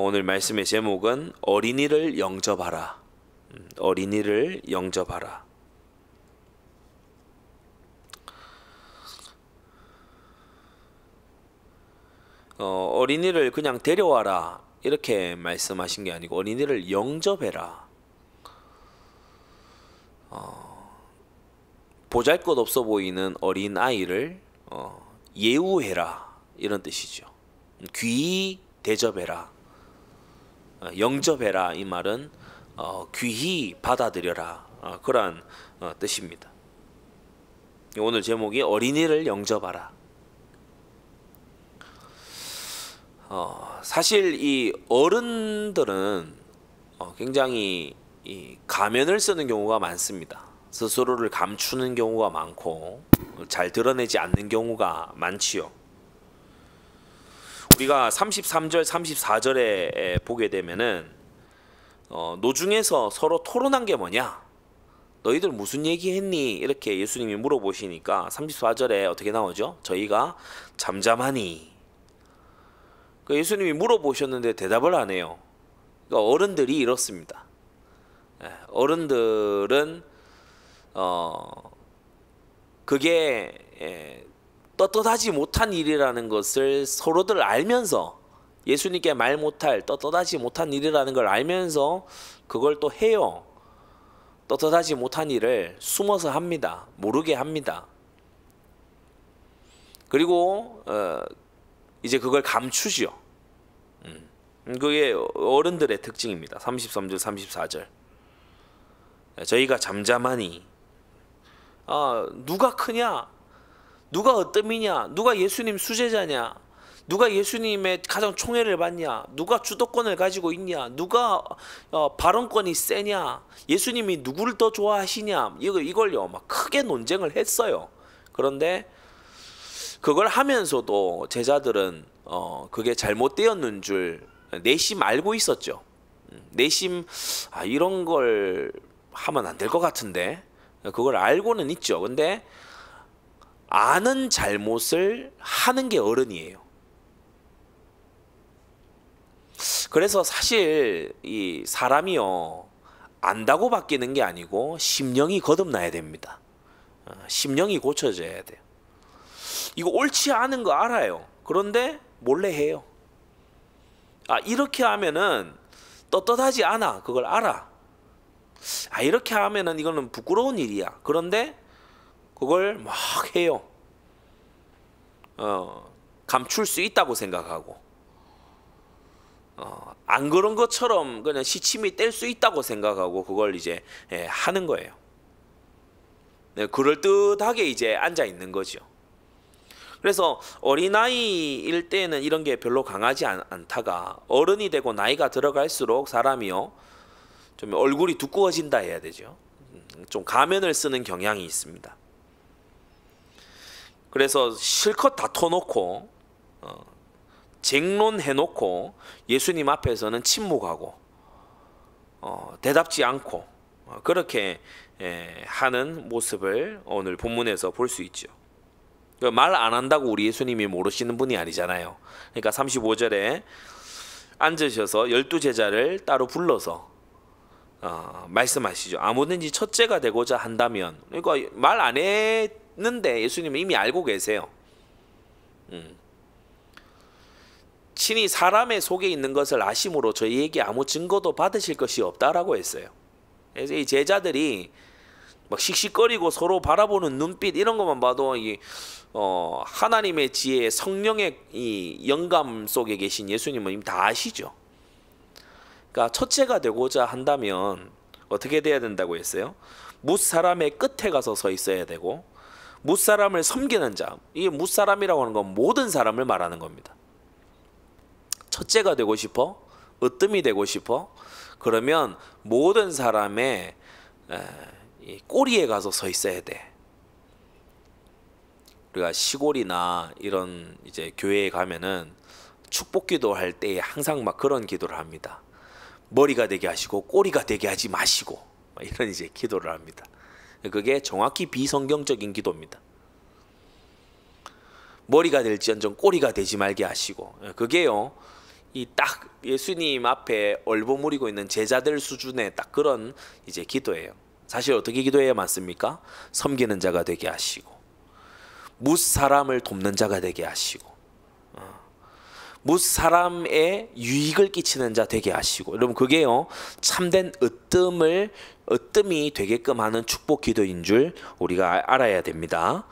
오늘 말씀의 제목은 어린이를 영접하라. 어린이를 영접하라. 어린이를 그냥 데려와라 이렇게 말씀하신 게 아니고 어린이를 영접해라. 보잘것없어 보이는 어린 아이를 예우해라 이런 뜻이죠. 귀히 대접해라, 영접해라 이 말은 귀히 받아들여라 그러한 뜻입니다. 오늘 제목이 어린이를 영접하라. 사실 이 어른들은 굉장히 이 가면을 쓰는 경우가 많습니다. 스스로를 감추는 경우가 많고 잘 드러내지 않는 경우가 많지요. 우리가 33절 34절에 보게 되면은 노중에서 서로 토론한 게 뭐냐, 너희들 무슨 얘기했니 이렇게 예수님이 물어보시니까 34절에 어떻게 나오죠? 저희가 잠잠하니. 예수님이 물어보셨는데 대답을 안 해요. 그러니까 어른들이 이렇습니다. 어른들은 그게 떳떳하지 못한 일이라는 것을 서로들 알면서, 예수님께 말 못할 떳떳하지 못한 일이라는 걸 알면서 그걸 또 해요. 떳떳하지 못한 일을 숨어서 합니다. 모르게 합니다. 그리고 이제 그걸 감추죠. 그게 어른들의 특징입니다. 33절 34절. 저희가 잠잠하니. 누가 크냐, 누가 어뜸이냐, 누가 예수님 수제자냐, 누가 예수님의 가장 총애를 받냐, 누가 주도권을 가지고 있냐, 누가 발언권이 세냐, 예수님이 누구를 더 좋아하시냐, 이걸요 막 크게 논쟁을 했어요. 그런데 그걸 하면서도 제자들은 그게 잘못되었는 줄 내심 알고 있었죠. 내심 이런 걸 하면 안 될 것 같은데 그걸 알고는 있죠. 근데 아는 잘못을 하는 게 어른이에요. 그래서 사실 이 사람이요 안다고 바뀌는 게 아니고 심령이 거듭나야 됩니다. 심령이 고쳐져야 돼요. 이거 옳지 않은 거 알아요. 그런데 몰래 해요. 이렇게 하면은 떳떳하지 않아. 그걸 알아. 이렇게 하면은 이거는 부끄러운 일이야. 그런데 그걸 막 해요. 감출 수 있다고 생각하고 안 그런 것처럼 그냥 시침이 뗄 수 있다고 생각하고 그걸 이제 하는 거예요. 그럴듯하게 이제 앉아 있는 거죠. 그래서 어린아이일 때는 이런 게 별로 강하지 않다가 어른이 되고 나이가 들어갈수록 사람이요 좀 얼굴이 두꺼워진다 해야 되죠. 좀 가면을 쓰는 경향이 있습니다. 그래서 실컷 다 터놓고 쟁론해놓고 예수님 앞에서는 침묵하고 대답지 않고 그렇게 하는 모습을 오늘 본문에서 볼 수 있죠. 말 안 한다고 우리 예수님이 모르시는 분이 아니잖아요. 그러니까 35절에 앉으셔서 12제자를 따로 불러서 말씀하시죠. 아무든지 첫째가 되고자 한다면, 그러니까 말 안 했는데 예수님은 이미 알고 계세요. 친히 사람의 속에 있는 것을 아심으로 저희에게 아무 증거도 받으실 것이 없다라고 했어요. 그래서 이 제자들이 막 씩씩거리고 서로 바라보는 눈빛 이런 것만 봐도 하나님의 지혜, 성령의 이 영감 속에 계신 예수님은 이미 다 아시죠. 그러니까 첫째가 되고자 한다면 어떻게 돼야 된다고 했어요? 뭇사람의 끝에 가서 서 있어야 되고, 뭇사람을 섬기는 자, 이게 뭇사람이라고 하는 건 모든 사람을 말하는 겁니다. 첫째가 되고 싶어? 으뜸이 되고 싶어? 그러면 모든 사람의 꼬리에 가서 서 있어야 돼. 우리가 시골이나 이런 이제 교회에 가면은 축복기도 할 때 항상 막 그런 기도를 합니다. 머리가 되게 하시고 꼬리가 되게 하지 마시고 이런 이제 기도를 합니다. 그게 정확히 비성경적인 기도입니다. 머리가 될지언정 꼬리가 되지 말게 하시고, 그게요 이 딱 예수님 앞에 얼버무리고 있는 제자들 수준의 딱 그런 이제 기도예요. 사실 어떻게 기도해야 맞습니까? 섬기는 자가 되게 하시고, 뭇 사람을 돕는 자가 되게 하시고, 뭇 사람의 유익을 끼치는 자 되게 하시고. 여러분, 그게요 참된 으뜸이 되게끔 하는 축복 기도인 줄 우리가 알아야 됩니다.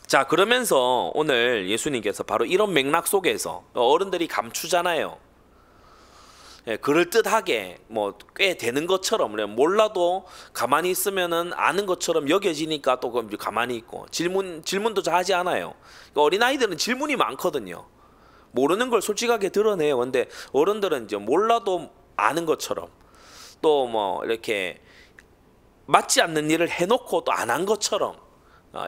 자, 그러면서 오늘 예수님께서 바로 이런 맥락 속에서 어른들이 감추잖아요. 예, 그럴듯하게 뭐 꽤 되는 것처럼, 몰라도 가만히 있으면은 아는 것처럼 여겨지니까 또 가만히 있고, 질문도 잘 하지 않아요. 그러니까 어린아이들은 질문이 많거든요. 모르는 걸 솔직하게 드러내요. 근데 어른들은 이제 몰라도 아는 것처럼, 또 뭐 이렇게 맞지 않는 일을 해놓고 또 안 한 것처럼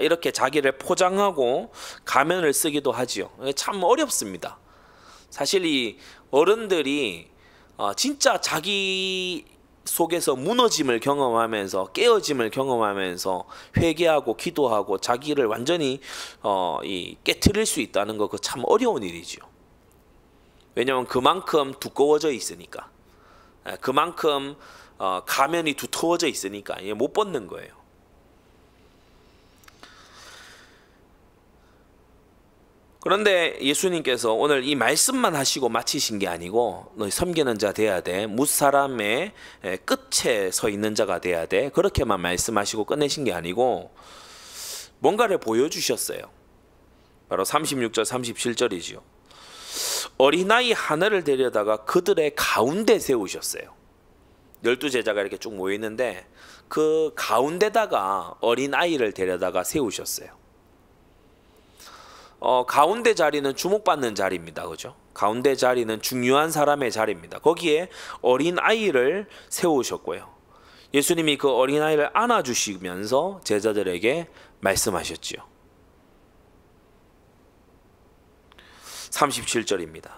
이렇게 자기를 포장하고 가면을 쓰기도 하지요. 참 어렵습니다. 사실 이 어른들이 진짜 자기 속에서 무너짐을 경험하면서, 깨어짐을 경험하면서 회개하고 기도하고 자기를 완전히 깨트릴 수 있다는 거, 그 참 어려운 일이죠. 왜냐하면 그만큼 두꺼워져 있으니까, 그만큼 가면이 두터워져 있으니까 못 벗는 거예요. 그런데 예수님께서 오늘 이 말씀만 하시고 마치신 게 아니고, 너 섬기는 자 돼야 돼, 뭇사람의 끝에 서 있는 자가 돼야 돼, 그렇게만 말씀하시고 끝내신 게 아니고 뭔가를 보여주셨어요. 바로 36절 37절이지요. 어린아이 하나를 데려다가 그들의 가운데 세우셨어요. 12제자가 이렇게 쭉 모이는데 그 가운데다가 어린아이를 데려다가 세우셨어요. 가운데 자리는 주목받는 자리입니다. 그죠? 가운데 자리는 중요한 사람의 자리입니다. 거기에 어린아이를 세우셨고요. 예수님이 그 어린아이를 안아주시면서 제자들에게 말씀하셨지요. 37절입니다.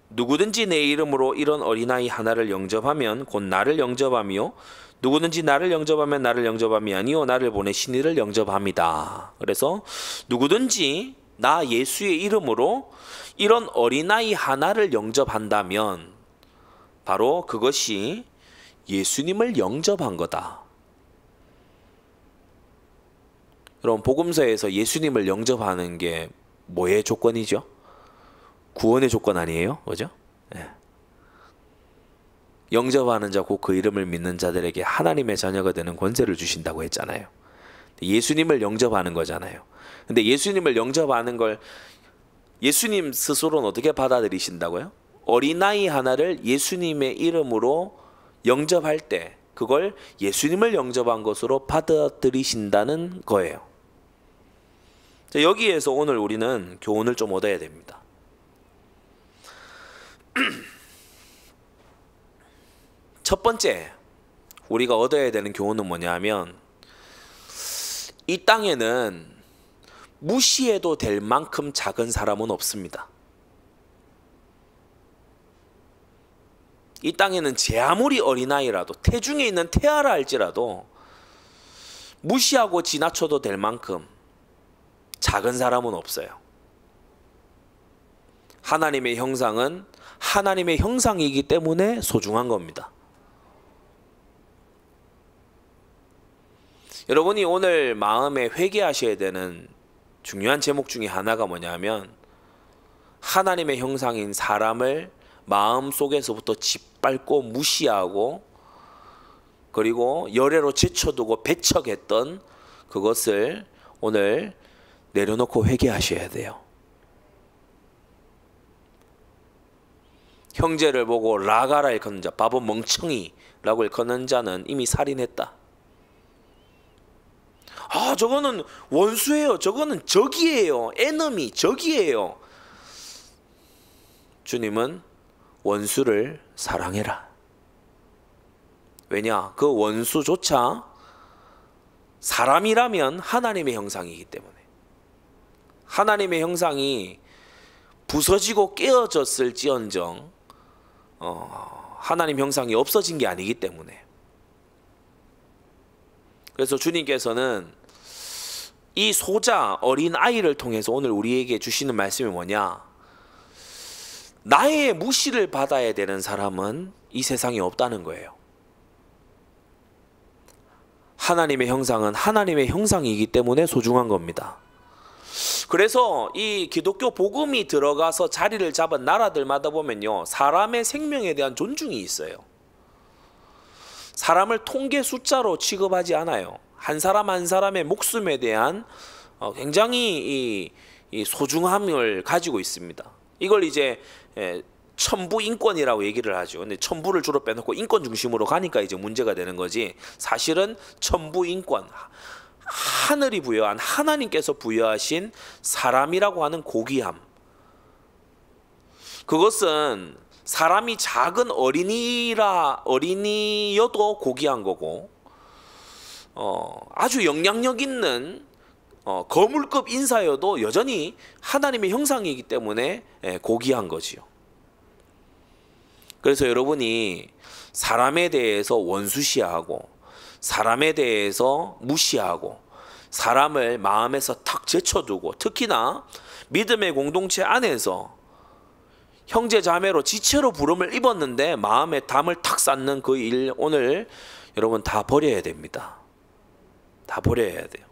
누구든지 내 이름으로 이런 어린아이 하나를 영접하면 곧 나를 영접하며, 누구든지 나를 영접하면 나를 영접함이 아니요 나를 보내신 이를 영접합니다. 그래서 누구든지 나 예수의 이름으로 이런 어린아이 하나를 영접한다면 바로 그것이 예수님을 영접한 거다. 여러분, 복음서에서 예수님을 영접하는 게 뭐의 조건이죠? 구원의 조건 아니에요? 그죠? 네. 영접하는 자 곧 그 이름을 믿는 자들에게 하나님의 자녀가 되는 권세를 주신다고 했잖아요. 예수님을 영접하는 거잖아요. 근데 예수님을 영접하는 걸 예수님 스스로는 어떻게 받아들이신다고요? 어린아이 하나를 예수님의 이름으로 영접할 때 그걸 예수님을 영접한 것으로 받아들이신다는 거예요. 자, 여기에서 오늘 우리는 교훈을 좀 얻어야 됩니다. 첫 번째 우리가 얻어야 되는 교훈은 뭐냐 하면, 이 땅에는 무시해도 될 만큼 작은 사람은 없습니다. 이 땅에는 제 아무리 어린아이라도, 태중에 있는 태아라 할지라도 무시하고 지나쳐도 될 만큼 작은 사람은 없어요. 하나님의 형상은 하나님의 형상이기 때문에 소중한 겁니다. 여러분이 오늘 마음에 회개하셔야 되는 중요한 제목 중에 하나가 뭐냐면, 하나님의 형상인 사람을 마음속에서부터 짓밟고 무시하고 그리고 열애로 제쳐두고 배척했던 그것을 오늘 내려놓고 회개하셔야 돼요. 형제를 보고 라가라 일컫는 자, 바보 멍청이라고 일컫는 자는 이미 살인했다. 아, 저거는 원수예요. 저거는 적이에요. 에너미, 적이에요. 주님은 원수를 사랑해라. 왜냐? 그 원수조차 사람이라면 하나님의 형상이기 때문에. 하나님의 형상이 부서지고 깨어졌을지언정 하나님 형상이 없어진 게 아니기 때문에. 그래서 주님께서는 이 소자 어린 아이를 통해서 오늘 우리에게 주시는 말씀이 뭐냐? 나의 무시를 받아야 되는 사람은 이 세상에 없다는 거예요. 하나님의 형상은 하나님의 형상이기 때문에 소중한 겁니다. 그래서 이 기독교 복음이 들어가서 자리를 잡은 나라들마다 보면요, 사람의 생명에 대한 존중이 있어요. 사람을 통계 숫자로 취급하지 않아요. 한 사람 한 사람의 목숨에 대한 굉장히 이 소중함을 가지고 있습니다. 이걸 이제 천부 인권이라고 얘기를 하죠. 근데 천부를 주로 빼놓고 인권 중심으로 가니까 이제 문제가 되는 거지. 사실은 천부 인권, 하늘이 부여한, 하나님께서 부여하신 사람이라고 하는 고귀함, 그것은 사람이 작은 어린이여도 고귀한 거고, 아주 영향력 있는 거물급 인사여도 여전히 하나님의 형상이기 때문에 고귀한 거지요. 그래서 여러분이 사람에 대해서 원수시하고 사람에 대해서 무시하고 사람을 마음에서 탁 제쳐두고, 특히나 믿음의 공동체 안에서 형제 자매로 지체로 부름을 입었는데 마음에 담을 탁 쌓는 그 일, 오늘 여러분 다 버려야 됩니다. 다 버려야 돼요.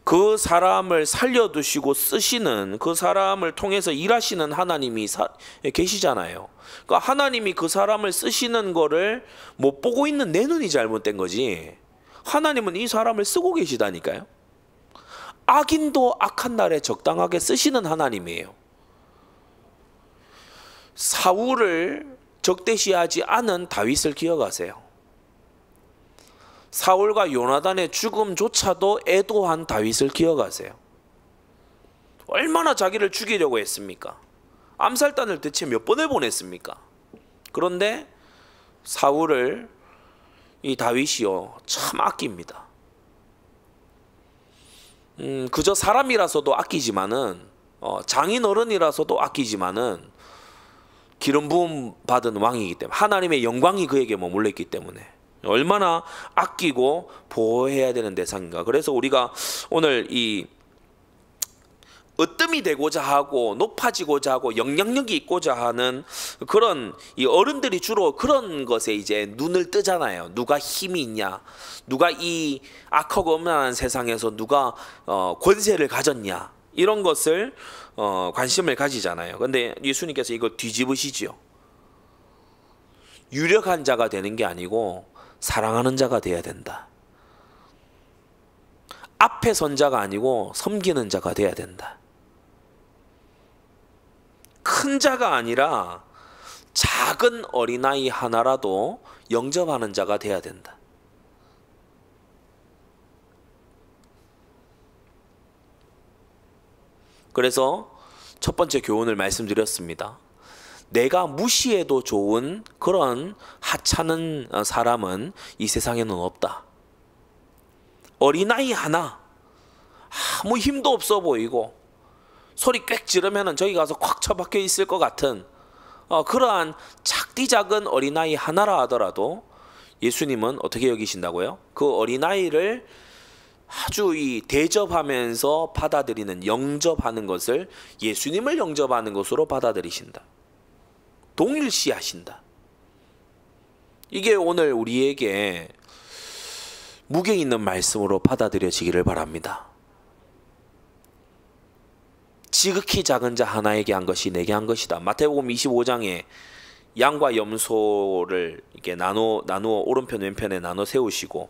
그 사람을 살려두시고 쓰시는, 그 사람을 통해서 일하시는 하나님이 계시잖아요. 그러니까 하나님이 그 사람을 쓰시는 거를 못 보고 있는 내 눈이 잘못된 거지, 하나님은 이 사람을 쓰고 계시다니까요. 악인도 악한 날에 적당하게 쓰시는 하나님이에요. 사울을 적대시하지 않은 다윗을 기억하세요. 사울과 요나단의 죽음조차도 애도한 다윗을 기억하세요. 얼마나 자기를 죽이려고 했습니까? 암살단을 대체 몇 번을 보냈습니까? 그런데 사울을 이 다윗이요, 참 아낍니다. 그저 사람이라서도 아끼지만은, 장인 어른이라서도 아끼지만은, 기름 부음 받은 왕이기 때문에, 하나님의 영광이 그에게 머물러 있기 때문에 얼마나 아끼고 보호해야 되는 대상인가. 그래서 우리가 오늘 이 으뜸이 되고자 하고 높아지고자 하고 영향력이 있고자 하는 그런 이 어른들이 주로 그런 것에 이제 눈을 뜨잖아요. 누가 힘이 있냐, 누가 이 악하고 음란한 세상에서 누가 권세를 가졌냐, 이런 것을 관심을 가지잖아요. 근데 예수님께서 이걸 뒤집으시지요. 유력한 자가 되는 게 아니고 사랑하는 자가 돼야 된다. 앞에 선 자가 아니고 섬기는 자가 돼야 된다. 큰 자가 아니라 작은 어린아이 하나라도 영접하는 자가 돼야 된다. 그래서 첫 번째 교훈을 말씀드렸습니다. 내가 무시해도 좋은 그런 하찮은 사람은 이 세상에는 없다. 어린아이 하나, 아무 힘도 없어 보이고 소리 꽥 지르면 저기 가서 콱 처박혀 있을 것 같은 그러한 작디 작은 어린아이 하나라 하더라도 예수님은 어떻게 여기신다고요? 그 어린아이를 아주 이 대접하면서 받아들이는, 영접하는 것을 예수님을 영접하는 것으로 받아들이신다. 동일시하신다. 이게 오늘 우리에게 무게 있는 말씀으로 받아들여지기를 바랍니다. 지극히 작은 자 하나에게 한 것이 내게 한 것이다. 마태복음 25장에 양과 염소를 이렇게 나누어 오른편 왼편에 나눠 세우시고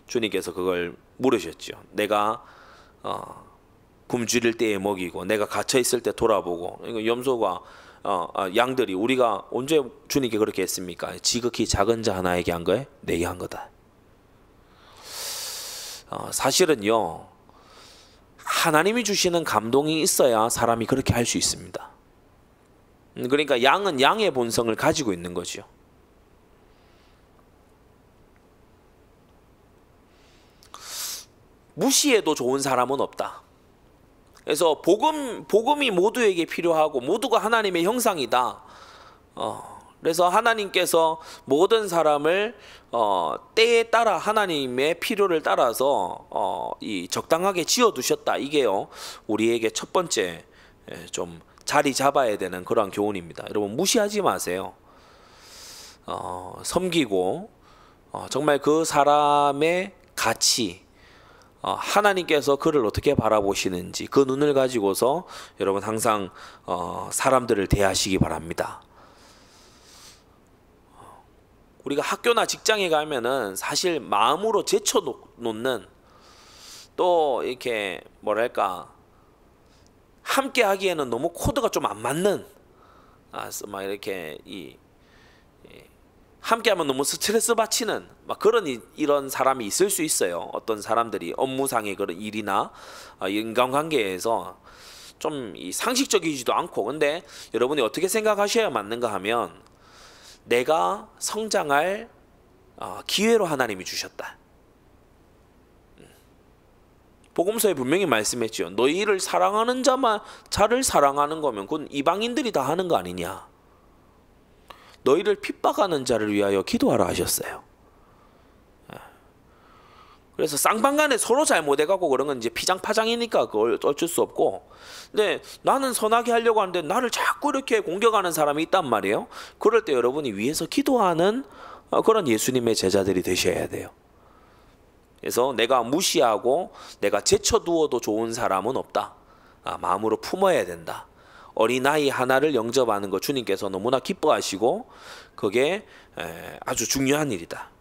주님께서 그걸 물으셨죠. 내가 굶주릴 때에 먹이고 내가 갇혀 있을 때 돌아보고, 염소가 양들이 우리가 언제 주님께 그렇게 했습니까? 지극히 작은 자 하나에게 한 거에 내게 한 거다. 사실은요, 하나님이 주시는 감동이 있어야 사람이 그렇게 할 수 있습니다. 그러니까 양은 양의 본성을 가지고 있는 거죠. 무시해도 좋은 사람은 없다. 그래서 복음이 모두에게 필요하고 모두가 하나님의 형상이다. 그래서 하나님께서 모든 사람을 때에 따라 하나님의 필요를 따라서 적당하게 지어두셨다. 이게요, 우리에게 첫 번째 좀 자리 잡아야 되는 그러한 교훈입니다. 여러분 무시하지 마세요. 섬기고 정말 그 사람의 가치, 하나님께서 그를 어떻게 바라보시는지 그 눈을 가지고서 여러분 항상 사람들을 대하시기 바랍니다. 우리가 학교나 직장에 가면은 사실 마음으로 제쳐놓는, 또 이렇게 뭐랄까 함께 하기에는 너무 코드가 좀 안 맞는, 막 이렇게 함께하면 너무 스트레스 받치는 막 그런 이런 사람이 있을 수 있어요. 어떤 사람들이 업무상의 그런 일이나 인간관계에서 좀 상식적이지도 않고. 근데 여러분이 어떻게 생각하셔야 맞는가 하면, 내가 성장할 기회로 하나님이 주셨다. 복음서에 분명히 말씀했죠. 너희를 사랑하는 자를 사랑하는 거면 그건 이방인들이 다 하는 거 아니냐. 너희를 핍박하는 자를 위하여 기도하라 하셨어요. 그래서 쌍방간에 서로 잘못해갖고 그런 건 이제 피장파장이니까 그걸 어쩔 수 없고, 근데 나는 선하게 하려고 하는데 나를 자꾸 이렇게 공격하는 사람이 있단 말이에요. 그럴 때 여러분이 위에서 기도하는 그런 예수님의 제자들이 되셔야 돼요. 그래서 내가 무시하고 내가 제쳐두어도 좋은 사람은 없다. 마음으로 품어야 된다. 어린아이 하나를 영접하는 거 주님께서 너무나 기뻐하시고 그게 아주 중요한 일이다.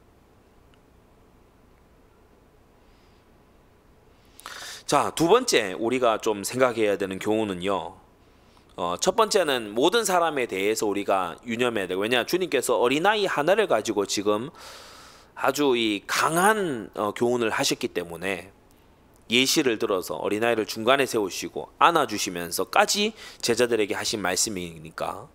자, 두 번째 우리가 좀 생각해야 되는 교훈은요. 첫 번째는 모든 사람에 대해서 우리가 유념해야 되고, 왜냐 주님께서 어린아이 하나를 가지고 지금 아주 이 강한 교훈을 하셨기 때문에 예시를 들어서 어린아이를 중간에 세우시고 안아주시면서까지 제자들에게 하신 말씀이니까,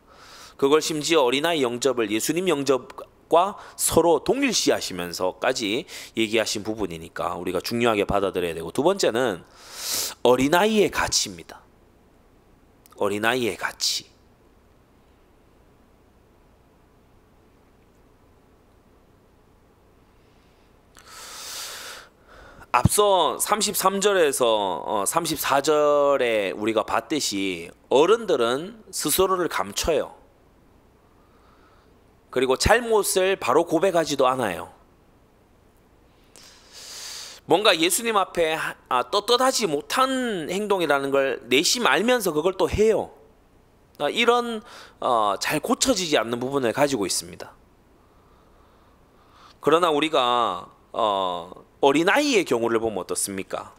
그걸 심지어 어린아이 영접을 예수님 영접과 서로 동일시하시면서까지 얘기하신 부분이니까 우리가 중요하게 받아들여야 되고, 두 번째는 어린아이의 가치입니다. 어린아이의 가치. 앞서 33절에서 34절에 우리가 봤듯이 어른들은 스스로를 감춰요. 그리고 잘못을 바로 고백하지도 않아요. 뭔가 예수님 앞에 떳떳하지 못한 행동이라는 걸 내심 알면서 그걸 또 해요. 이런 잘 고쳐지지 않는 부분을 가지고 있습니다. 그러나 우리가 어린아이의 경우를 보면 어떻습니까?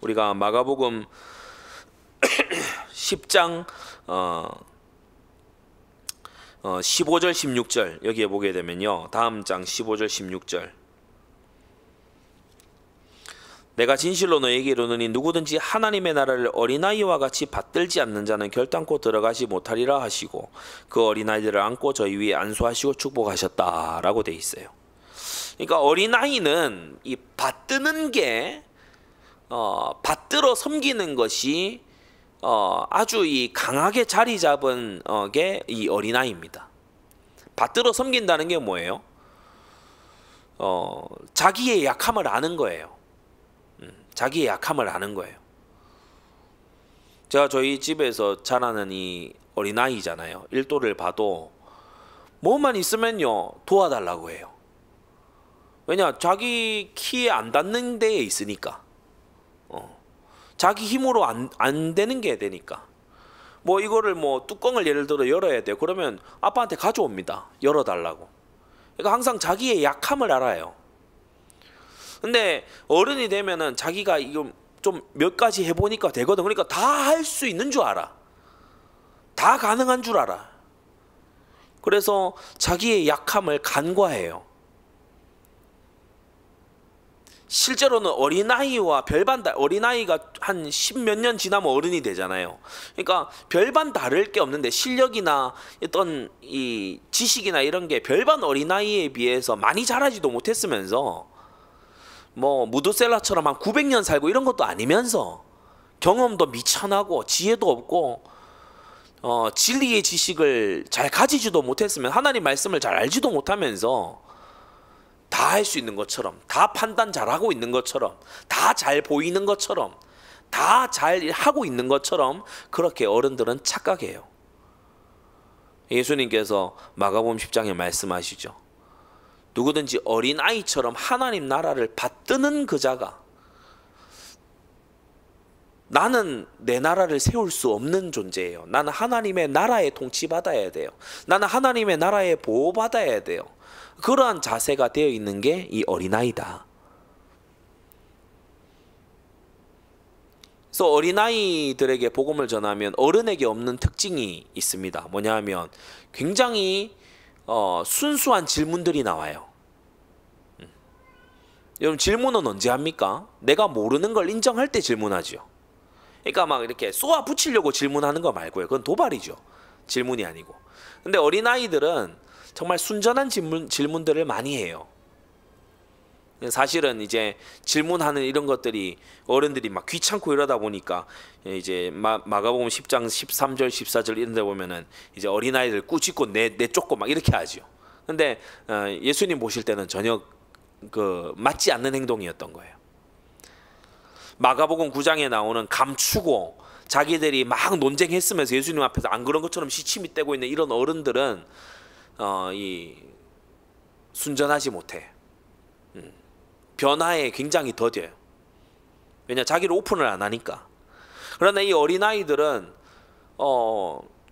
우리가 마가복음 10장 15절 16절 여기에 보게 되면요, 다음 장 15절 16절, 내가 진실로 너에게 이르노니 누구든지 하나님의 나라를 어린아이와 같이 받들지 않는 자는 결단코 들어가지 못하리라 하시고 그 어린아이들을 안고 저희 위에 안수하시고 축복하셨다라고 돼 있어요. 그러니까 어린아이는 이 받드는 게 받들어 섬기는 것이 아주 이 강하게 자리 잡은 게 이 어린아이입니다. 받들어 섬긴다는 게 뭐예요? 자기의 약함을 아는 거예요. 자기의 약함을 아는 거예요. 제가 저희 집에서 자라는 이 어린아이잖아요. 일도를 봐도 뭐만 있으면요 도와달라고 해요. 왜냐, 자기 키에 안 닿는 데에 있으니까. 자기 힘으로 안 되는 게 되니까. 뭐 이거를 뭐 뚜껑을 예를 들어 열어야 돼요. 그러면 아빠한테 가져옵니다. 열어달라고. 그러니까 항상 자기의 약함을 알아요. 근데 어른이 되면은 자기가 이거 좀 몇 가지 해보니까 되거든. 그러니까 다 할 수 있는 줄 알아. 다 가능한 줄 알아. 그래서 자기의 약함을 간과해요. 실제로는 어린아이와 별반 어린아이가 한 10몇 년 지나면 어른이 되잖아요. 그러니까 별반 다를 게 없는데 실력이나 어떤 이 지식이나 이런 게 별반 어린아이에 비해서 많이 자라지도 못했으면서 뭐 무드셀라처럼 한 900년 살고 이런 것도 아니면서 경험도 미천하고 지혜도 없고 진리의 지식을 잘 가지지도 못했으면 하나님 말씀을 잘 알지도 못하면서 다 할 수 있는 것처럼, 다 판단 잘하고 있는 것처럼, 다 잘 보이는 것처럼, 다 잘 하고 있는 것처럼 그렇게 어른들은 착각해요. 예수님께서 마가복음 10장에 말씀하시죠. 누구든지 어린아이처럼 하나님 나라를 받드는 그 자가, 나는 내 나라를 세울 수 없는 존재예요. 나는 하나님의 나라에 통치받아야 돼요. 나는 하나님의 나라에 보호받아야 돼요. 그러한 자세가 되어 있는 게 이 어린아이다. 그래서 어린아이들에게 복음을 전하면 어른에게 없는 특징이 있습니다. 뭐냐 하면 굉장히 순수한 질문들이 나와요. 여러분, 질문은 언제 합니까? 내가 모르는 걸 인정할 때 질문하죠. 그러니까 막 이렇게 쏘아 붙이려고 질문하는 거 말고요. 그건 도발이죠. 질문이 아니고. 근데 어린아이들은 정말 순전한 질문들을 많이 해요. 사실은 이제 질문하는 이런 것들이 어른들이 막 귀찮고 이러다 보니까 이제 마가복음 10장 13절 14절 이런 데 보면은 이제 어린아이들 꾸짖고 내쫓고 막 이렇게 하죠. 근데 예수님 보실 때는 전혀 그 맞지 않는 행동이었던 거예요. 마가복음 9장에 나오는 감추고 자기들이 막 논쟁했으면서 예수님 앞에서 안 그런 것처럼 시침이 떼고 있는 이런 어른들은 이 순전하지 못해. 변화에 굉장히 더뎌요. 왜냐, 자기를 오픈을 안 하니까. 그러나 이 어린아이들은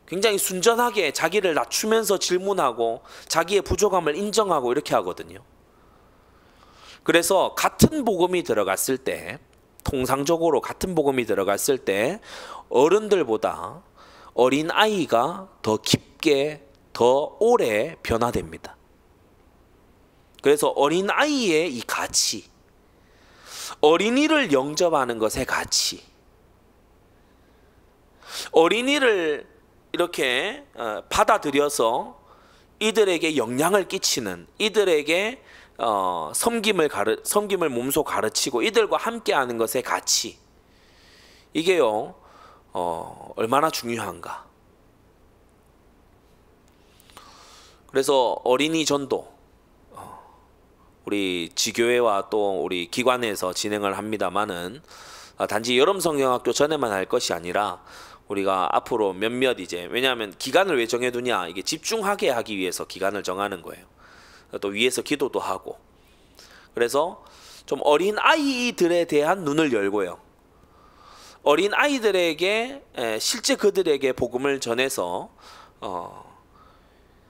굉장히 순전하게 자기를 낮추면서 질문하고 자기의 부족함을 인정하고 이렇게 하거든요. 그래서 같은 복음이 들어갔을 때, 통상적으로 같은 복음이 들어갔을 때 어른들보다 어린아이가 더 깊게 더 오래 변화됩니다. 그래서 어린아이의 이 가치, 어린이를 영접하는 것의 가치, 어린이를 이렇게 받아들여서 이들에게 영향을 끼치는, 이들에게 섬김을 몸소 가르치고 이들과 함께하는 것의 가치, 이게요 얼마나 중요한가. 그래서 어린이 전도, 우리 지교회와 또 우리 기관에서 진행을 합니다마는 단지 여름 성경학교 전에만 할 것이 아니라 우리가 앞으로 몇몇 이제, 왜냐하면 기간을 왜 정해두냐, 이게 집중하게 하기 위해서 기간을 정하는 거예요. 또 위에서 기도도 하고. 그래서 좀 어린 아이들에 대한 눈을 열고요. 어린 아이들에게 실제 그들에게 복음을 전해서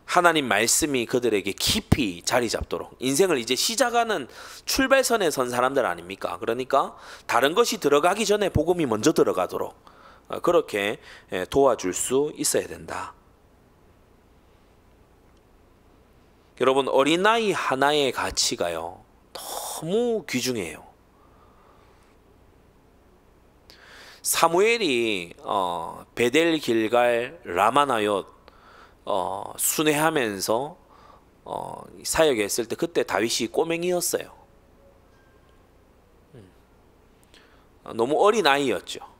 하나님 말씀이 그들에게 깊이 자리 잡도록, 인생을 이제 시작하는 출발선에 선 사람들 아닙니까? 그러니까 다른 것이 들어가기 전에 복음이 먼저 들어가도록 그렇게 도와줄 수 있어야 된다. 여러분, 어린아이 하나의 가치가요 너무 귀중해요. 사무엘이 베델 길갈 라마나옳 순회하면서 사역했을 때 그때 다윗이 꼬맹이였어요. 너무 어린 아이였죠.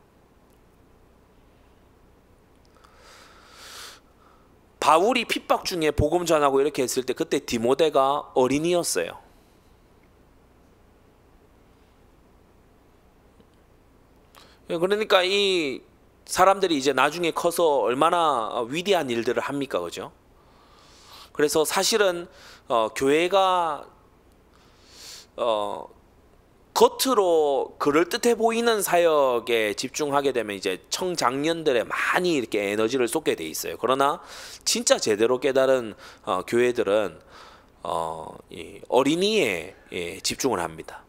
바울이 핍박 중에 복음 전하고 이렇게 했을 때 그때 디모데가 어린이였어요. 그러니까 이 사람들이 이제 나중에 커서 얼마나 위대한 일들을 합니까, 그죠? 그래서 사실은 교회가 겉으로 그럴듯해 보이는 사역에 집중하게 되면 이제 청장년들에 많이 이렇게 에너지를 쏟게 돼 있어요. 그러나 진짜 제대로 깨달은 교회들은 이 어린이에 집중을 합니다.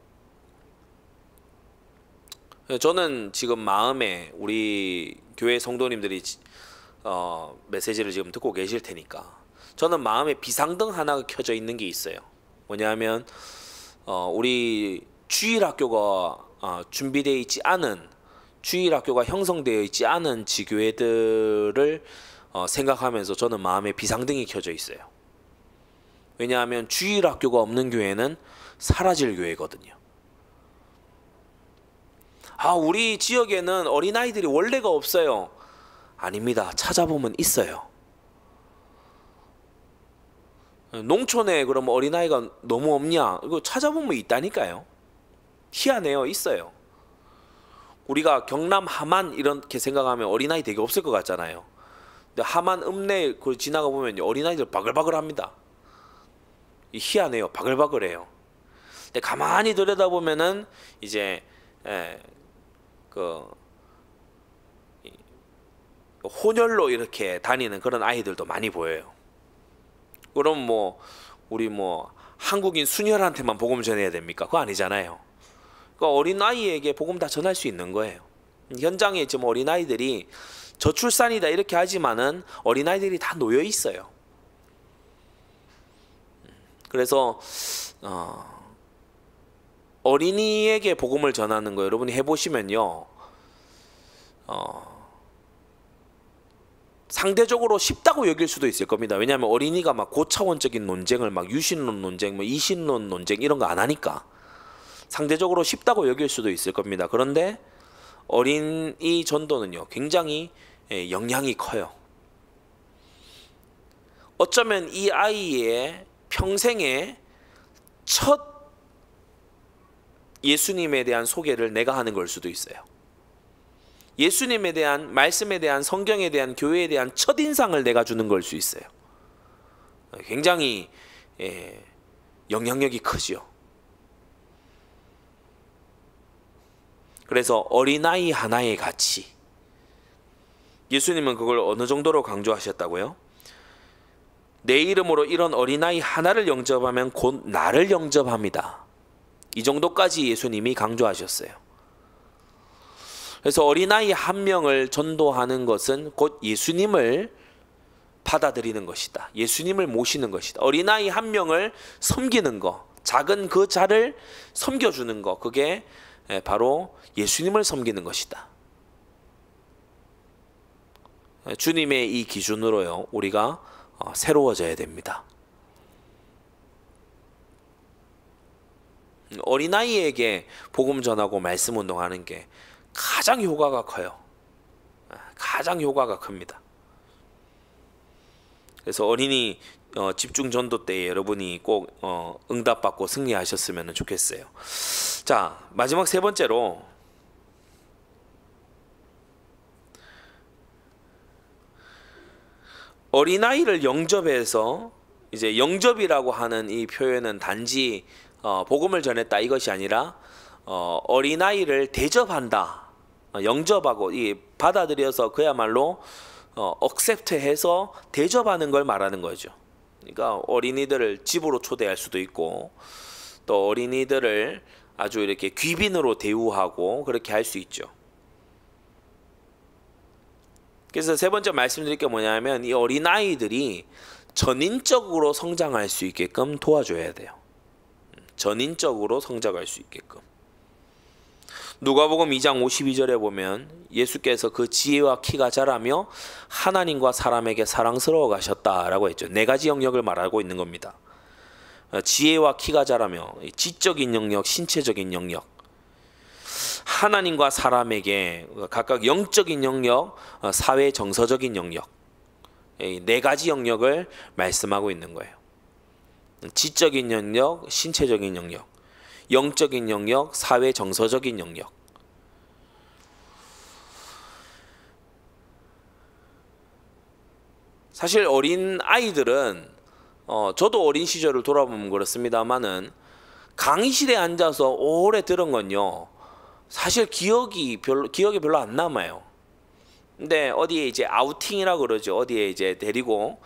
저는 지금 마음에 우리 교회 성도님들이 메시지를 지금 듣고 계실 테니까 저는 마음에 비상등 하나가 켜져 있는 게 있어요. 뭐냐면 우리 주일학교가 준비되어 있지 않은, 주일학교가 형성되어 있지 않은 지교회들을 생각하면서 저는 마음에 비상등이 켜져 있어요. 왜냐하면 주일학교가 없는 교회는 사라질 교회거든요. 우리 지역에는 어린아이들이 원래가 없어요. 아닙니다. 찾아보면 있어요. 농촌에 그럼 어린아이가 너무 없냐? 이거 찾아보면 있다니까요. 희한해요. 있어요. 우리가 경남 하만 이렇게 생각하면 어린아이 되게 없을 것 같잖아요. 근데 하만 읍내 그 지나가 보면 어린아이들 바글바글합니다. 희한해요. 바글바글해요. 근데 가만히 들여다보면은 이제 그 혼혈로 이렇게 다니는 그런 아이들도 많이 보여요. 그럼 뭐 우리 뭐 한국인 순혈한테만 복음 전해야 됩니까? 그거 아니잖아요. 그러니까 어린아이에게 복음 다 전할 수 있는 거예요. 현장에 지금 어린아이들이 저출산이다 이렇게 하지만은 어린아이들이 다 놓여 있어요. 그래서 어린이에게 복음을 전하는 거 여러분이 해보시면요, 상대적으로 쉽다고 여길 수도 있을 겁니다. 왜냐하면 어린이가 막 고차원적인 논쟁을 막 유신론 논쟁, 뭐 이신론 논쟁 이런 거 안 하니까 상대적으로 쉽다고 여길 수도 있을 겁니다. 그런데 어린이 전도는요, 굉장히 영향이 커요. 어쩌면 이 아이의 평생의 첫 예수님에 대한 소개를 내가 하는 걸 수도 있어요. 예수님에 대한, 말씀에 대한, 성경에 대한, 교회에 대한 첫인상을 내가 주는 걸 수 있어요. 굉장히 영향력이 크지요. 그래서 어린아이 하나의 가치, 예수님은 그걸 어느 정도로 강조하셨다고요? 내 이름으로 이런 어린아이 하나를 영접하면 곧 나를 영접합니다. 이 정도까지 예수님이 강조하셨어요. 그래서 어린아이 한 명을 전도하는 것은 곧 예수님을 받아들이는 것이다. 예수님을 모시는 것이다. 어린아이 한 명을 섬기는 것, 작은 그 자를 섬겨주는 것, 그게 바로 예수님을 섬기는 것이다. 주님의 이 기준으로요, 우리가 새로워져야 됩니다. 어린아이에게 복음 전하고 말씀 운동하는 게 가장 효과가 커요. 가장 효과가 큽니다. 그래서 어린이 집중 전도 때 여러분이 꼭 응답받고 승리하셨으면 좋겠어요. 자, 마지막 세 번째로 어린아이를 영접해서, 이제 영접이라고 하는 이 표현은 단지 복음을 전했다 이것이 아니라 어린아이를 대접한다, 영접하고 이 받아들여서 그야말로 억셉트해서 대접하는 걸 말하는 거죠. 그러니까 어린이들을 집으로 초대할 수도 있고, 또 어린이들을 아주 이렇게 귀빈으로 대우하고 그렇게 할 수 있죠. 그래서 세 번째 말씀드릴 게 뭐냐면, 이 어린아이들이 전인적으로 성장할 수 있게끔 도와줘야 돼요. 전인적으로 성장할 수 있게끔. 누가복음 2장 52절에 보면 예수께서 그 지혜와 키가 자라며 하나님과 사람에게 사랑스러워 가셨다라고 했죠. 네 가지 영역을 말하고 있는 겁니다. 지혜와 키가 자라며, 지적인 영역, 신체적인 영역, 하나님과 사람에게 각각 영적인 영역, 사회 정서적인 영역, 네 가지 영역을 말씀하고 있는 거예요. 지적인 영역, 신체적인 영역, 영적인 영역, 사회 정서적인 영역. 사실 어린 아이들은 저도 어린 시절을 돌아보면 그렇습니다만은 강의실에 앉아서 오래 들은 건요, 사실 기억이 별로 안 남아요. 근데 어디에 이제 아우팅이라고 그러죠. 어디에 이제 데리고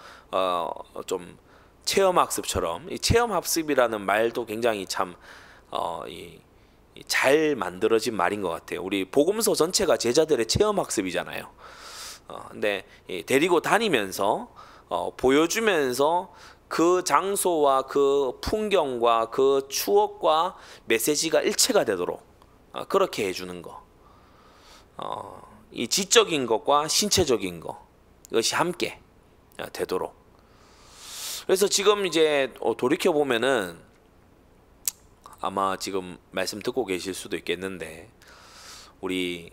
좀 체험학습처럼, 이 체험학습이라는 말도 굉장히 참 잘 만들어진 말인 것 같아요. 우리 복음서 전체가 제자들의 체험학습이잖아요. 근데 데리고 다니면서 보여주면서 그 장소와 그 풍경과 그 추억과 메시지가 일체가 되도록 그렇게 해주는 거. 이 지적인 것과 신체적인 것, 이것이 함께 되도록. 그래서 지금 이제 돌이켜 보면은 아마 지금 말씀 듣고 계실 수도 있겠는데, 우리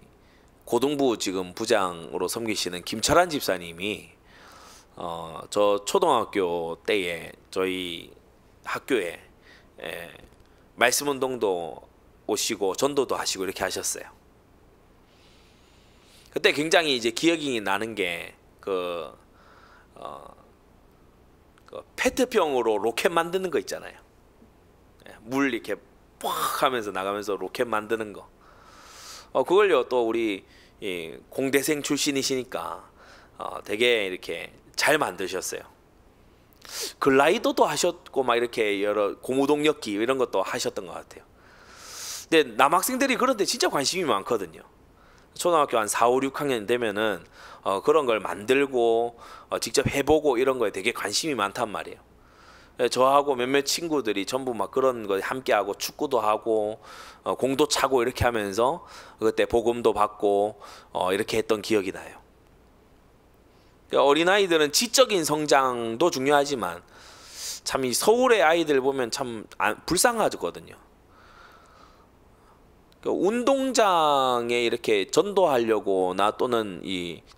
고등부 지금 부장으로 섬기시는 김철한 집사님이 저 초등학교 때에 저희 학교에 말씀 운동도 오시고 전도도 하시고 이렇게 하셨어요. 그때 굉장히 이제 기억이 나는 게 그 페트병으로 로켓 만드는 거 있잖아요. 물 이렇게 팍 하면서 나가면서 로켓 만드는 거. 그걸요 또 우리 공대생 출신이시니까 되게 이렇게 잘 만드셨어요. 글라이더도 하셨고 막 이렇게 여러 고무동력기 이런 것도 하셨던 것 같아요. 근데 남학생들이 그런데 진짜 관심이 많거든요. 초등학교 한 4, 5, 6학년 되면은 그런 걸 만들고 직접 해보고 이런 거에 되게 관심이 많단 말이에요. 저하고 몇몇 친구들이 전부 막 그런 거 함께 하고 축구도 하고 공도 차고 이렇게 하면서 그때 복음도 받고 이렇게 했던 기억이 나요. 어린아이들은 지적인 성장도 중요하지만 참 이 서울의 아이들 보면 참 불쌍하거든요. 운동장에 이렇게 전도하려고 나 또는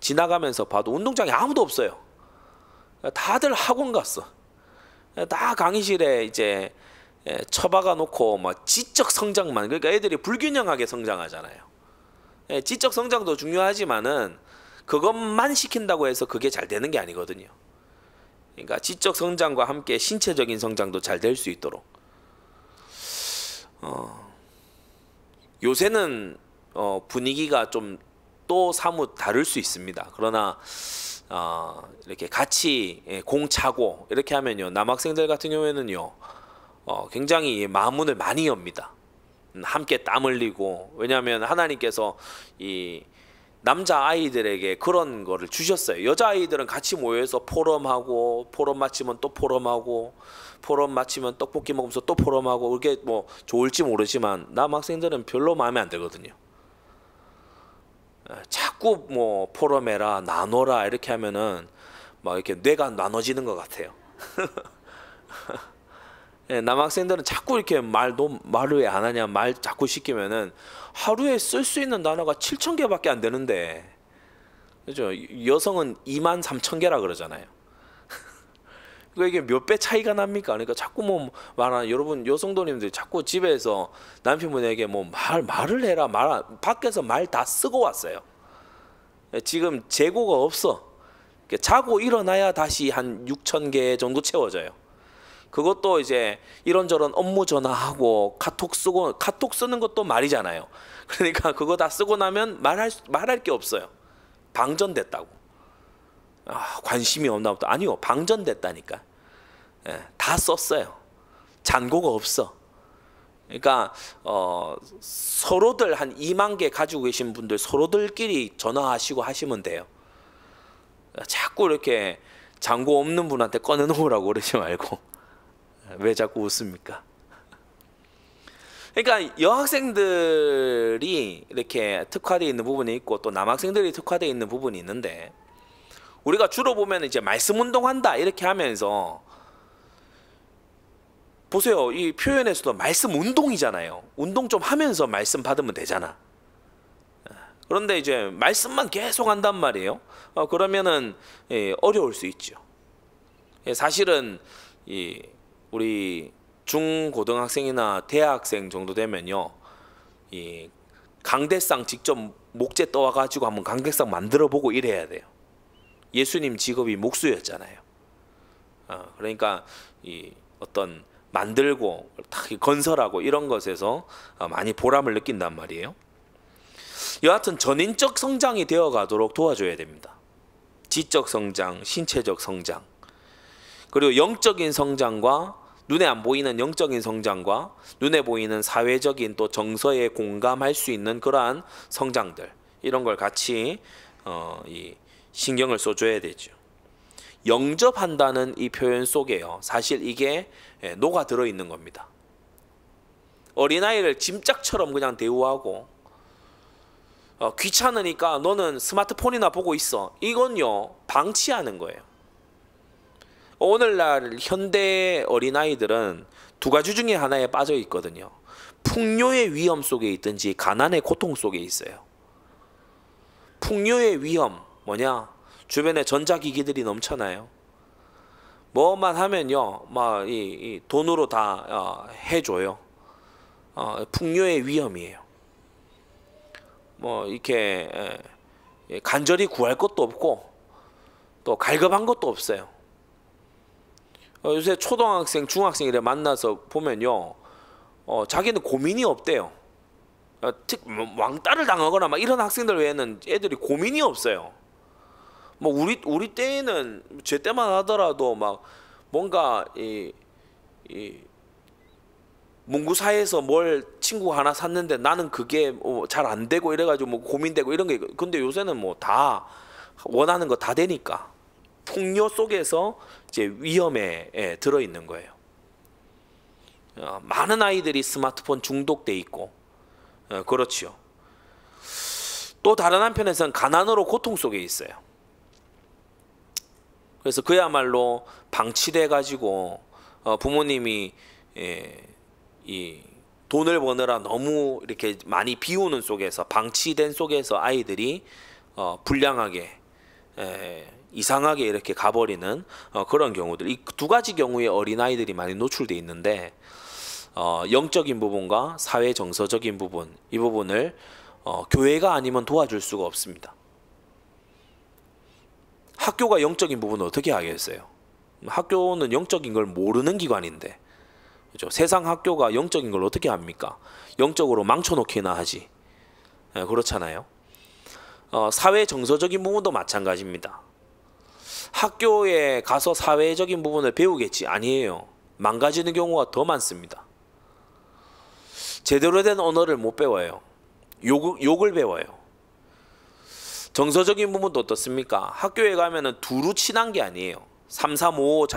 지나가면서 봐도 운동장에 아무도 없어요. 다들 학원 갔어. 다 강의실에 이제 처박아 놓고 막 지적 성장만, 그러니까 애들이 불균형하게 성장하잖아요. 지적 성장도 중요하지만은 그것만 시킨다고 해서 그게 잘 되는 게 아니거든요. 그러니까 지적 성장과 함께 신체적인 성장도 잘 될 수 있도록. 요새는 분위기가 좀 또 사뭇 다를 수 있습니다. 그러나 이렇게 같이 공 차고 이렇게 하면요, 남학생들 같은 경우에는요 굉장히 마음문을 많이 엽니다. 함께 땀 흘리고. 왜냐하면 하나님께서 이 남자 아이들에게 그런 거를 주셨어요. 여자 아이들은 같이 모여서 포럼하고, 포럼 마치면 또 포럼하고, 포럼 마치면 떡볶이 먹으면서 또 포럼하고, 그게 뭐 좋을지 모르지만 남학생들은 별로 마음에 안 들거든요. 자꾸 뭐 포럼해라, 나눠라 이렇게 하면은 막 이렇게 뇌가 나눠지는 것 같아요. 남학생들은 자꾸 이렇게 말을 왜 안 하냐, 말 자꾸 시키면은 하루에 쓸 수 있는 단어가 7,000개밖에 안 되는데, 그죠? 여성은 23,000개라 그러잖아요. 이게 몇 배 차이가 납니까? 그러니까 자꾸 뭐 말하는, 여러분 여성도님들 자꾸 집에서 남편분에게 뭐 말을 해라, 밖에서 말 다 쓰고 왔어요. 지금 재고가 없어. 자고 일어나야 다시 한 6,000개 정도 채워져요. 그것도 이제 이런저런 업무 전화하고 카톡 쓰는 것도 말이잖아요. 그러니까 그거 다 쓰고 나면 말할 게 없어요. 방전됐다고. 관심이 없나 보다. 아니요, 방전됐다니까. 다 썼어요. 잔고가 없어. 그러니까 서로들 한 2만 개 가지고 계신 분들 서로들끼리 전화하시고 하시면 돼요. 자꾸 이렇게 잔고 없는 분한테 꺼내놓으라고 그러지 말고. 왜 자꾸 웃습니까? 그러니까 여학생들이 이렇게 특화되어 있는 부분이 있고 또 남학생들이 특화되어 있는 부분이 있는데, 우리가 주로 보면 이제 말씀 운동한다 이렇게 하면서 보세요. 이 표현에서도 말씀 운동이잖아요. 운동 좀 하면서 말씀 받으면 되잖아. 그런데 이제 말씀만 계속 한단 말이에요. 그러면은 어려울 수 있죠. 사실은 우리 중고등학생이나 대학생 정도 되면요, 이 강대상 직접 목재 떠와가지고 한번 강대상 만들어보고 이래야 돼요. 예수님 직업이 목수였잖아요. 그러니까 이 어떤 만들고 건설하고 이런 것에서 많이 보람을 느낀단 말이에요. 여하튼 전인적 성장이 되어가도록 도와줘야 됩니다. 지적 성장, 신체적 성장, 그리고 영적인 성장과 눈에 안 보이는 영적인 성장과 눈에 보이는 사회적인 또 정서에 공감할 수 있는 그러한 성장들, 이런 걸 같이 신경을 써줘야 되죠. 영접한다는 이 표현 속에요, 사실 이게 녹아 들어 있는 겁니다. 어린아이를 짐짝처럼 그냥 대우하고 귀찮으니까 너는 스마트폰이나 보고 있어, 이건요 방치하는 거예요. 오늘날 현대 어린아이들은 두 가지 중에 하나에 빠져 있거든요. 풍요의 위험 속에 있든지 가난의 고통 속에 있어요. 풍요의 위험 뭐냐? 주변에 전자기기들이 넘쳐나요. 뭐만 하면요, 막 이 돈으로 다 해줘요. 풍요의 위험이에요. 뭐 이렇게 간절히 구할 것도 없고 또 갈급한 것도 없어요. 요새 초등학생, 중학생 이래 만나서 보면요, 자기는 고민이 없대요. 왕따를 당하거나 막 이런 학생들 외에는 애들이 고민이 없어요. 뭐 우리 때에는 제 때만 하더라도 막 뭔가 이 문구사에서 뭘 친구 하나 샀는데 나는 그게 잘 안 되고 이래가지고 뭐 고민되고 이런 게, 근데 요새는 뭐 다 원하는 거 다 되니까 풍요 속에서 이제 위험에 들어 있는 거예요. 많은 아이들이 스마트폰 중독돼 있고, 그렇지요. 또 다른 한편에서는 가난으로 고통 속에 있어요. 그래서 그야말로 방치돼 가지고 부모님이 이 돈을 버느라 너무 이렇게 많이 비우는 속에서, 방치된 속에서 아이들이 불량하게, 이상하게 이렇게 가버리는 그런 경우들, 이 두 가지 경우에 어린아이들이 많이 노출돼 있는데, 영적인 부분과 사회 정서적인 부분, 이 부분을 교회가 아니면 도와줄 수가 없습니다. 학교가 영적인 부분을 어떻게 하겠어요? 학교는 영적인 걸 모르는 기관인데, 그렇죠? 세상 학교가 영적인 걸 어떻게 합니까? 영적으로 망쳐놓기나 하지. 그렇잖아요. 사회 정서적인 부분도 마찬가지입니다. 학교에 가서 사회적인 부분을 배우겠지? 아니에요. 망가지는 경우가 더 많습니다. 제대로 된 언어를 못 배워요. 욕을 배워요. 정서적인 부분도 어떻습니까? 학교에 가면은 두루 친한 게 아니에요. 3, 3, 5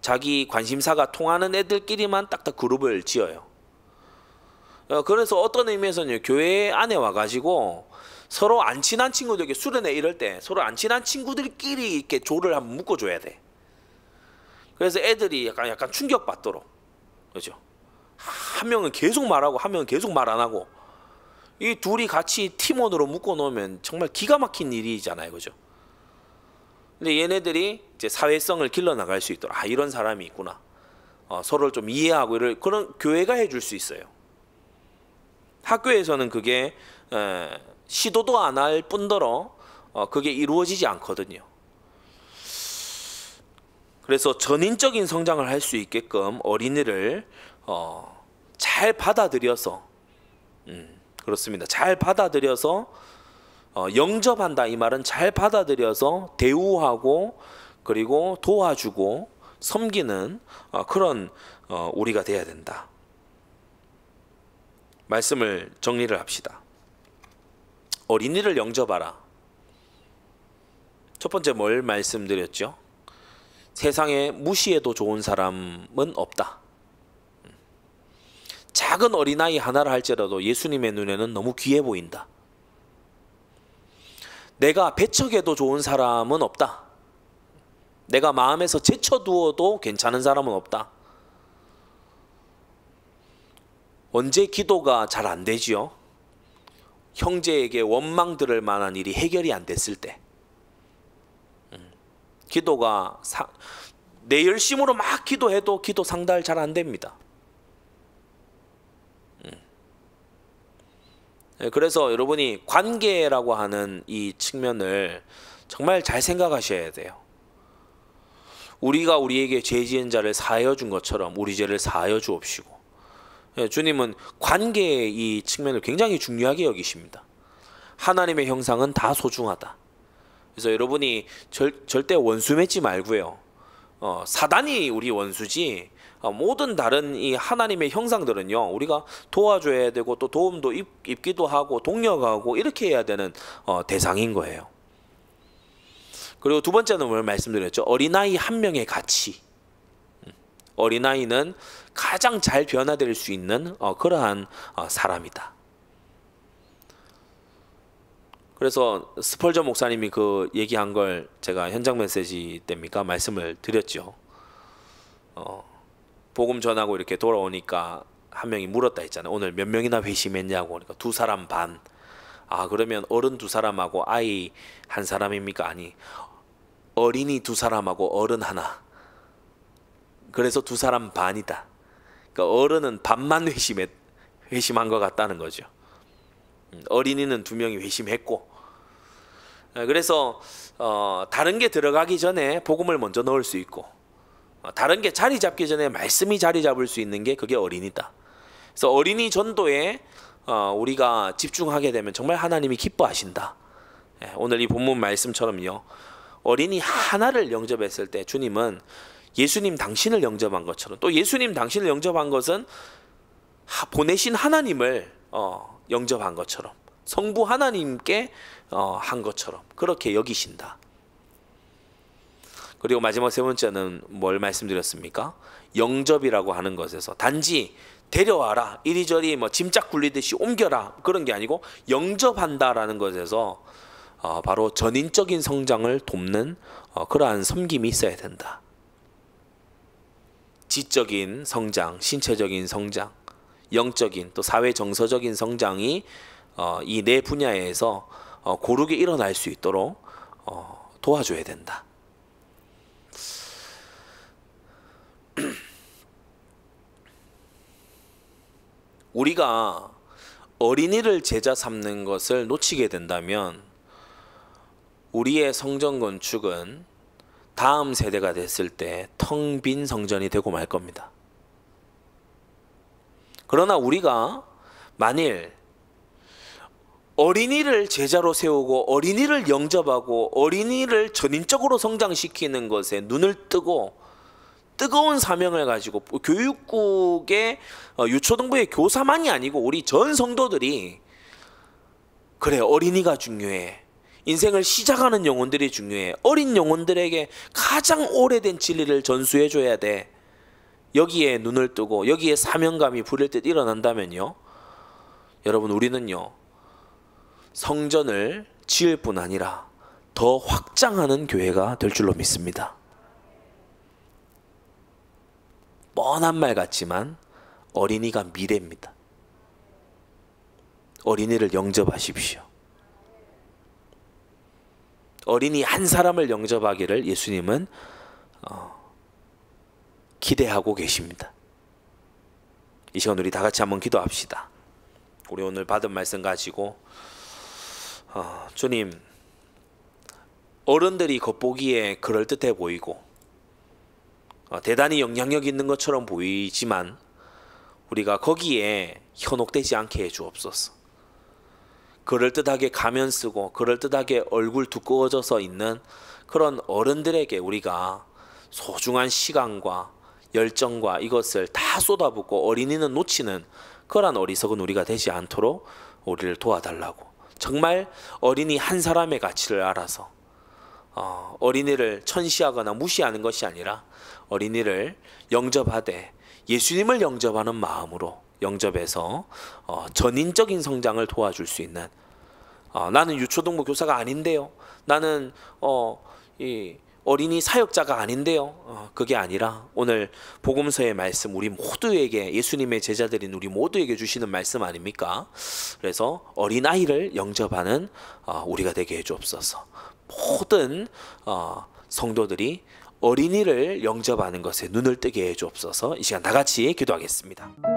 자기 관심사가 통하는 애들끼리만 딱딱 그룹을 지어요. 그래서 어떤 의미에서는 교회 안에 와가지고 서로 안 친한 친구들에게 수련회 이럴 때 서로 안 친한 친구들끼리 이렇게 조를 한번 묶어줘야 돼. 그래서 애들이 약간 충격받도록, 그렇죠? 한 명은 계속 말하고 한 명은 계속 말 안 하고, 이 둘이 같이 팀원으로 묶어 놓으면 정말 기가 막힌 일이잖아요, 그죠? 근데 얘네들이 이제 사회성을 길러 나갈 수 있도록, 이런 사람이 있구나, 서로를 좀 이해하고 이럴 그런 교회가 해줄 수 있어요. 학교에서는 그게 시도도 안 할 뿐더러 그게 이루어지지 않거든요. 그래서 전인적인 성장을 할 수 있게끔 어린이를 잘 받아들여서, 그렇습니다. 잘 받아들여서 영접한다, 이 말은 잘 받아들여서 대우하고 그리고 도와주고 섬기는 그런 우리가 돼야 된다. 말씀을 정리를 합시다. 어린이를 영접하라. 첫 번째 뭘 말씀드렸죠? 세상에 무시해도 좋은 사람은 없다. 작은 어린아이 하나를 할지라도 예수님의 눈에는 너무 귀해 보인다. 내가 배척해도 좋은 사람은 없다. 내가 마음에서 제쳐두어도 괜찮은 사람은 없다. 언제 기도가 잘 안 되지요? 형제에게 원망 들을 만한 일이 해결이 안 됐을 때. 기도가 내 열심으로 막 기도해도 기도 상달 잘 안 됩니다. 그래서 여러분이 관계라고 하는 이 측면을 정말 잘 생각하셔야 돼요. 우리가 우리에게 죄 지은 자를 사하여 준 것처럼 우리 죄를 사하여 주옵시고, 주님은 관계의 이 측면을 굉장히 중요하게 여기십니다. 하나님의 형상은 다 소중하다. 그래서 여러분이 절대 원수 맺지 말고요. 사단이 우리 원수지, 모든 다른 이 하나님의 형상들은요, 우리가 도와줘야 되고 또 도움도 입기도 하고 독려하고 이렇게 해야 되는 대상인 거예요. 그리고 두 번째는 뭘 말씀드렸죠? 어린아이 한 명의 가치. 어린아이는 가장 잘 변화될 수 있는 그러한 사람이다. 그래서 스펄전 목사님이 그 얘기한 걸 제가 현장 메시지 때입니까? 말씀을 드렸죠. 복음 전하고 이렇게 돌아오니까 한 명이 물었다 했잖아요. 오늘 몇 명이나 회심했냐고. 그러니까 2사람 반. 그러면 어른 2사람하고 아이 1사람입니까? 아니, 어린이 2사람하고 어른 하나. 그래서 2사람 반이다. 그러니까 어른은 반만 회심한 것 같다는 거죠. 어린이는 2명이 회심했고, 그래서 다른 게 들어가기 전에 복음을 먼저 넣을 수 있고, 다른 게 자리 잡기 전에 말씀이 자리 잡을 수 있는 게 그게 어린이다. 그래서 어린이 전도에 우리가 집중하게 되면 정말 하나님이 기뻐하신다. 오늘 이 본문 말씀처럼요, 어린이 하나를 영접했을 때 주님은 예수님 당신을 영접한 것처럼, 또 예수님 당신을 영접한 것은 보내신 하나님을 영접한 것처럼, 성부 하나님께 한 것처럼 그렇게 여기신다. 그리고 마지막 세 번째는 뭘 말씀드렸습니까? 영접이라고 하는 것에서 단지 데려와라, 이리저리 뭐 짐짝 굴리듯이 옮겨라, 그런 게 아니고 영접한다라는 것에서 바로 전인적인 성장을 돕는 그러한 섬김이 있어야 된다. 지적인 성장, 신체적인 성장, 영적인 또 사회 정서적인 성장이 이 네 분야에서 고르게 일어날 수 있도록 도와줘야 된다. 우리가 어린이를 제자 삼는 것을 놓치게 된다면 우리의 성전 건축은 다음 세대가 됐을 때 텅 빈 성전이 되고 말 겁니다. 그러나 우리가 만일 어린이를 제자로 세우고 어린이를 영접하고 어린이를 전인적으로 성장시키는 것에 눈을 뜨고 뜨거운 사명을 가지고 교육국의 유초등부의 교사만이 아니고 우리 전 성도들이, 그래 어린이가 중요해, 인생을 시작하는 영혼들이 중요해, 어린 영혼들에게 가장 오래된 진리를 전수해 줘야 돼, 여기에 눈을 뜨고 여기에 사명감이 부릴 듯 일어난다면요, 여러분 우리는요 성전을 지을 뿐 아니라 더 확장하는 교회가 될 줄로 믿습니다. 뻔한 말 같지만 어린이가 미래입니다. 어린이를 영접하십시오. 어린이 한 사람을 영접하기를 예수님은 기대하고 계십니다. 이 시간 우리 다 같이 한번 기도합시다. 우리 오늘 받은 말씀 가지고 주님, 어른들이 겉보기에 그럴듯해 보이고 대단히 영향력 있는 것처럼 보이지만 우리가 거기에 현혹되지 않게 해주옵소서. 그럴듯하게 가면 쓰고 그럴듯하게 얼굴 두꺼워져서 있는 그런 어른들에게 우리가 소중한 시간과 열정과 이것을 다 쏟아붓고 어린이는 놓치는 그러한 어리석은 우리가 되지 않도록 우리를 도와달라고, 정말 어린이 한 사람의 가치를 알아서 어린이를 천시하거나 무시하는 것이 아니라 어린이를 영접하되 예수님을 영접하는 마음으로 영접해서 전인적인 성장을 도와줄 수 있는, 나는 유초등부 교사가 아닌데요, 나는 이 어린이 사역자가 아닌데요, 그게 아니라 오늘 복음서의 말씀, 우리 모두에게, 예수님의 제자들인 우리 모두에게 주시는 말씀 아닙니까? 그래서 어린아이를 영접하는 우리가 되게 해주옵소서. 모든 성도들이 어린이를 영접하는 것에 눈을 뜨게 해주옵소서. 이 시간 다 같이 기도하겠습니다.